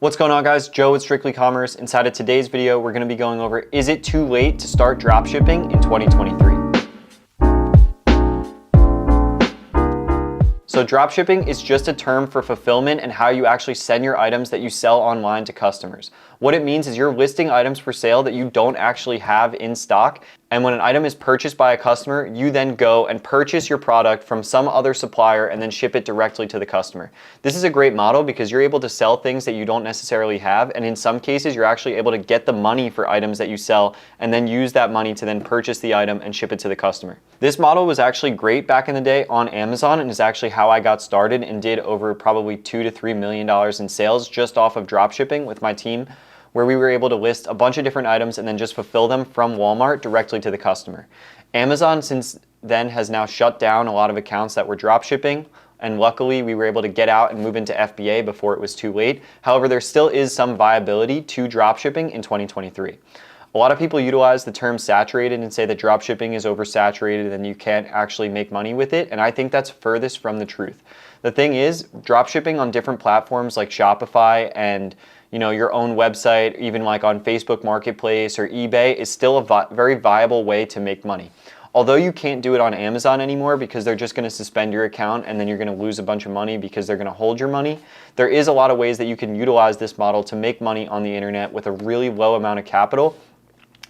What's going on, guys? Joe with Strictly Commerce. Inside of today's video, we're going to be going over, is it too late to start dropshipping in 2023? So dropshipping is just a term for fulfillment and how you actually send your items that you sell online to customers. What it means is you're listing items for sale that you don't actually have in stock. And when an item is purchased by a customer, you then go and purchase your product from some other supplier and then ship it directly to the customer. This is a great model because you're able to sell things that you don't necessarily have. And in some cases, you're actually able to get the money for items that you sell and then use that money to then purchase the item and ship it to the customer. This model was actually great back in the day on Amazon and is actually how I got started and did over probably $2 to $3 million in sales just off of dropshipping with my team, where we were able to list a bunch of different items and then just fulfill them from Walmart directly to the customer. Amazon since then has now shut down a lot of accounts that were dropshipping, and luckily we were able to get out and move into FBA before it was too late. However, there still is some viability to dropshipping in 2023. A lot of people utilize the term saturated and say that dropshipping is oversaturated and you can't actually make money with it, and I think that's furthest from the truth. The thing is, dropshipping on different platforms like Shopify and your own website, even like on Facebook Marketplace or eBay, is still a very viable way to make money. Although you can't do it on Amazon anymore because they're just going to suspend your account and then you're going to lose a bunch of money because they're going to hold your money, there is a lot of ways that you can utilize this model to make money on the internet with a really low amount of capital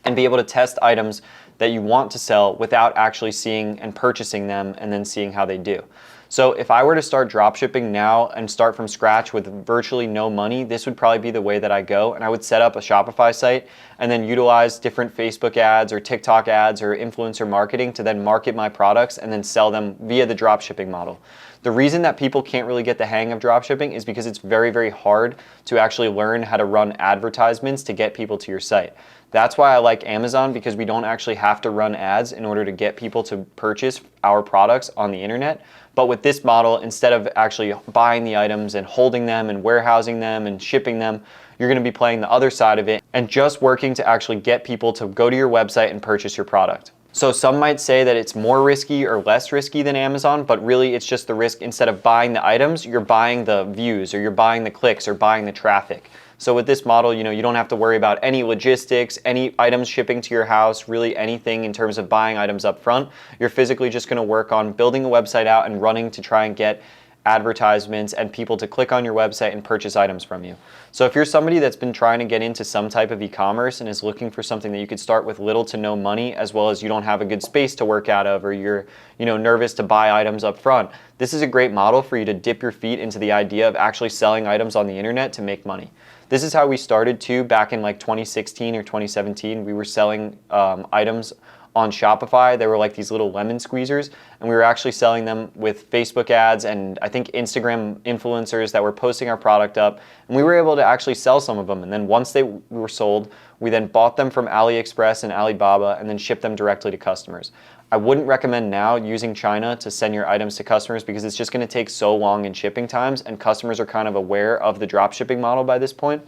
and be able to test items that you want to sell without actually seeing and purchasing them and then seeing how they do. So if I were to start dropshipping now and start from scratch with virtually no money, this would probably be the way that I go. And I would set up a Shopify site and then utilize different Facebook ads or TikTok ads or influencer marketing to then market my products and then sell them via the dropshipping model. The reason that people can't really get the hang of dropshipping is because it's very, very hard to actually learn how to run advertisements to get people to your site. That's why I like Amazon, because we don't actually have to run ads in order to get people to purchase our products on the internet. But with this model, instead of actually buying the items and holding them and warehousing them and shipping them, you're going to be playing the other side of it and just working to actually get people to go to your website and purchase your product. So some might say that it's more risky or less risky than Amazon, but really it's just the risk. Instead of buying the items, you're buying the views or you're buying the clicks or buying the traffic. So with this model, you don't have to worry about any logistics, any items shipping to your house, really anything in terms of buying items up front. You're physically just going to work on building a website out and running to try and get advertisements and people to click on your website and purchase items from you. So if you're somebody that's been trying to get into some type of e-commerce and is looking for something that you could start with little to no money, as well as you don't have a good space to work out of, or you're nervous to buy items up front, this is a great model for you to dip your feet into the idea of actually selling items on the internet to make money. This is how we started too back in like 2016 or 2017. We were selling items on Shopify. They were like these little lemon squeezers, and we were actually selling them with Facebook ads and I think Instagram influencers that were posting our product up, and we were able to actually sell some of them. And then once they were sold, we then bought them from AliExpress and Alibaba and then shipped them directly to customers. I wouldn't recommend now using China to send your items to customers because it's just going to take so long in shipping times, and customers are kind of aware of the dropshipping model by this point.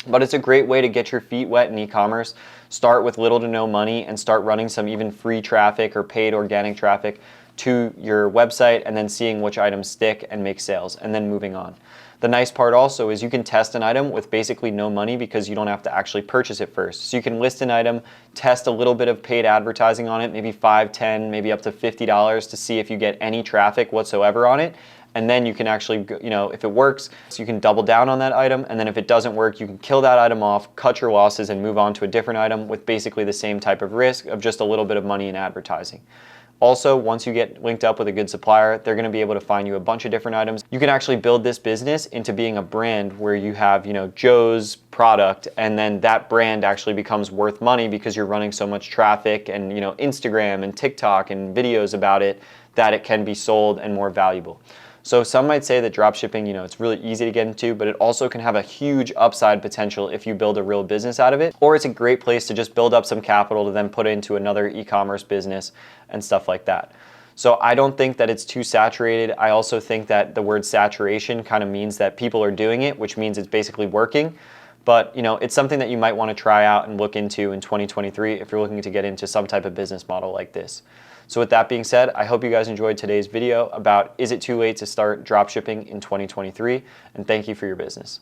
But it's a great way to get your feet wet in e-commerce, start with little to no money, and start running some even free traffic or paid organic traffic to your website and then seeing which items stick and make sales and then moving on. The nice part also is you can test an item with basically no money because you don't have to actually purchase it first. So you can list an item, test a little bit of paid advertising on it, maybe $5, $10, maybe up to $50 to see if you get any traffic whatsoever on it. And then you can actually, if it works, so you can double down on that item. And then if it doesn't work, you can kill that item off, cut your losses, and move on to a different item with basically the same type of risk of just a little bit of money in advertising. Also, once you get linked up with a good supplier, they're going to be able to find you a bunch of different items. You can actually build this business into being a brand where you have, Joe's product, and then that brand actually becomes worth money because you're running so much traffic and, Instagram and TikTok and videos about it that it can be sold and more valuable. So some might say that dropshipping, it's really easy to get into, but it also can have a huge upside potential if you build a real business out of it. Or it's a great place to just build up some capital to then put into another e-commerce business and stuff like that. So I don't think that it's too saturated. I also think that the word saturation kind of means that people are doing it, which means it's basically working. But it's something that you might want to try out and look into in 2023 if you're looking to get into some type of business model like this. So with that being said, I hope you guys enjoyed today's video about is it too late to start dropshipping in 2023, and thank you for your business.